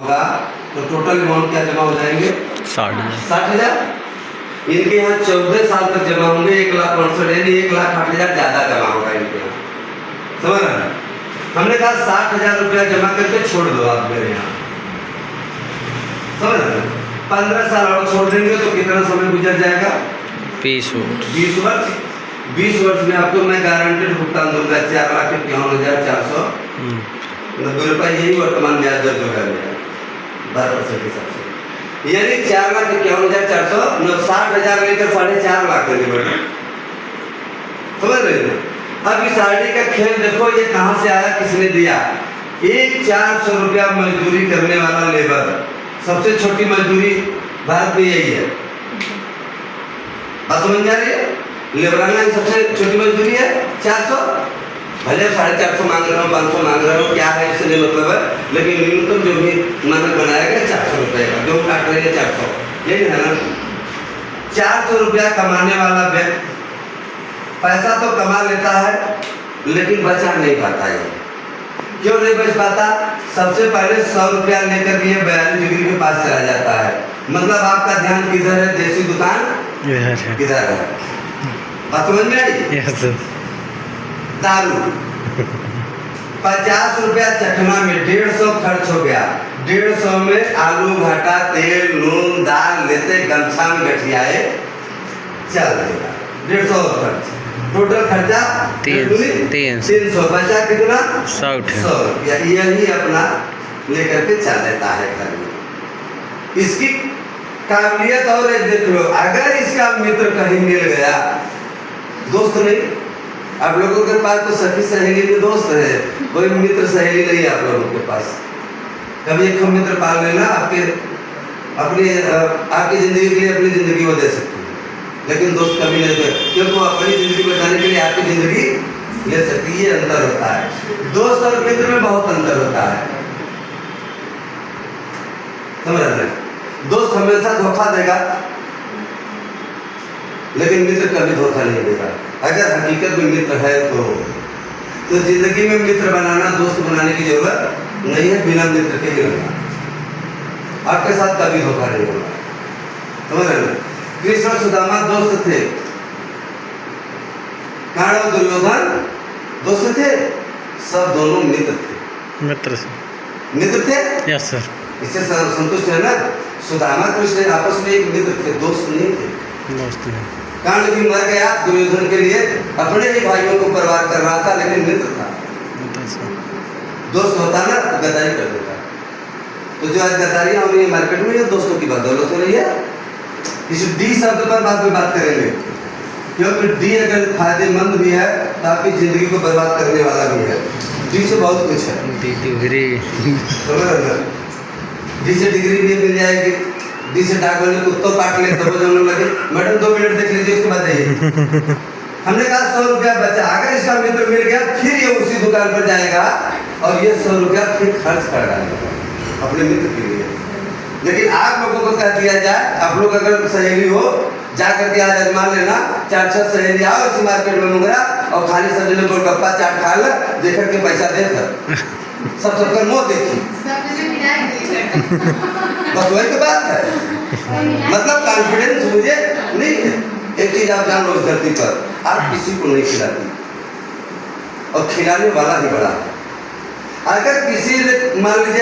होगा तो total amount क्या जमा हो जाएंगे 60,000। इनके यहाँ 14 साल तक जमा होंगे 1,65,000 यानी 1,08,000 ज्यादा जमा होगा इनके यहाँ। समझ रहे हैं? हमने कहा 60,000 रुपया जमा करके छोड़ दो आप मेरे यहाँ। समझ रहे हैं? 15 साल और छोड़ देंगे तो कितना समय गुजर जाएगा? 20 वर्ष। 20 वर्ष में आपको मैं गारंटेड भुगतान दूंगा 4,51,490 रुपये। यही वर्तमान ब्याज दर जो है 12% के हिसाब से, यानी 4,51,490, 60,000 लेकर 4.5 लाख देंगे बेटा। समझ रहे हैं? अब इस आरडी का खेल देखो, ये कहाँ से आया, किसने दिया? एक 400 रुपया मजदूरी करने वाला लेबर, सबसे छोटी मजदूरी भारत में यही है। बात समझ जा रही है? लेबराना की सबसे छोटी मजदूरी है 400। भले 450 मांग रहा हूँ, 500 मांग रहा हूँ, क्या है इससे नहीं मतलब है, लेकिन न्यूनतम जो भी मानक बनाया गया 400 रुपये का, जो काट रहे हैं 400, यही है ना। 400 रुपया कमाने वाला व्यक्ति पैसा तो कमा लेता है लेकिन बचा नहीं पाता है। क्यों नहीं बच पाता? सबसे पहले 100 रुपया लेकर ये 42 डिग्री के पास चला जाता है। मतलब आपका ध्यान किधर है? देसी दुकान किधर है? बात समझ में आई? दारू 50 रुपया चखना में 150 खर्च हो गया। 150 में आलू घाटा, तेल, नून, दाल लेते गमछा में गठियाए चल देगा। 150 खर्च, टोटल खर्चा 300, बचा कितना? 100 रुपया। यही अपना लेकर के चल देता है घर में। इसकी काबिलियत और एक देख लो, अगर इसका मित्र कहीं मिल गया, दोस्त नहीं, आप लोगों के पास तो सखी सहेली में दोस्त है, कोई मित्र सहेली नहीं है आप लोगों के पास। कभी एक मित्र पाल लेना, आपकी जिंदगी के लिए अपनी जिंदगी को दे सकते हैं, लेकिन दोस्त कभी नहीं दे, क्योंकि वो अपनी जिंदगी बचाने के लिए आपकी जिंदगी ले सकती है। ये अंतर होता है, दोस्त और मित्र में बहुत अंतर होता है। समझ रहे हैं? दोस्त हमेशा धोखा देगा लेकिन मित्र कभी धोखा नहीं देगा। अगर हकीकत में मित्र है तो जिंदगी में मित्र बनाना, दोस्त बनाने की जरूरत नहीं है, बिना मित्र के ही रहना। आपके साथ कभी धोखा नहीं होगा। समझ रहे हैं? कृष्ण और सुदामा दोस्त थे, कर्ण और दुर्योधन दोस्त थे, सब दोनों मित्र थे। Yes sir. इससे संतुष्ट है ना? सुदामा कृष्ण आपस में एक मित्र थे, दोस्त नहीं थे। कर्ण भी मर गया दुर्योधन के लिए, अपने ही भाइयों को बर्बाद कर रहा था, लेकिन मित्र था। दोस्त होता ना तो गद्दारी कर देता। तो जो आज गद्दारियां हो रही है मार्केट में, ये दोस्तों की बदौलत हो रही है। इस डी शब्द पर बाद में बात करेंगे, क्योंकि डी अगर फायदेमंद भी है तो आपकी जिंदगी को बर्बाद करने वाला भी है। डी से बहुत कुछ है। डी से डिग्री भी मिल जाएगी, डी से डाक वाले कुत्तों काट ले तो जानने लगे, मैडम 2 मिनट देख लीजिए, उसके बाद जाइए। हमने कहा 100 रुपया बचा, अगर इसका मित्र मिल गया फिर ये उसी दुकान पर जाएगा और ये 100 रुपया फिर खर्च कर डालेगा अपने मित्र के लिए। लेकिन आप लोगों को कह दिया जाए, आप लोग अगर सहेली हो, जा करके आज आजमा लेना, 4-6 सहेली आओ इसी मार्केट में मुंगरा और खाली सब्जी में गोलगप्पा चाट खा ले, देख करके पैसा दे कर सबका मुँह देखी, बस वही तो बात है। मतलब कॉन्फिडेंस मुझे नहीं है। एक चीज आप जान लो, इस धरती पर आप किसी को नहीं खिलाती और खिलाने वाला ही बड़ा है। अगर किसी मान लीजिए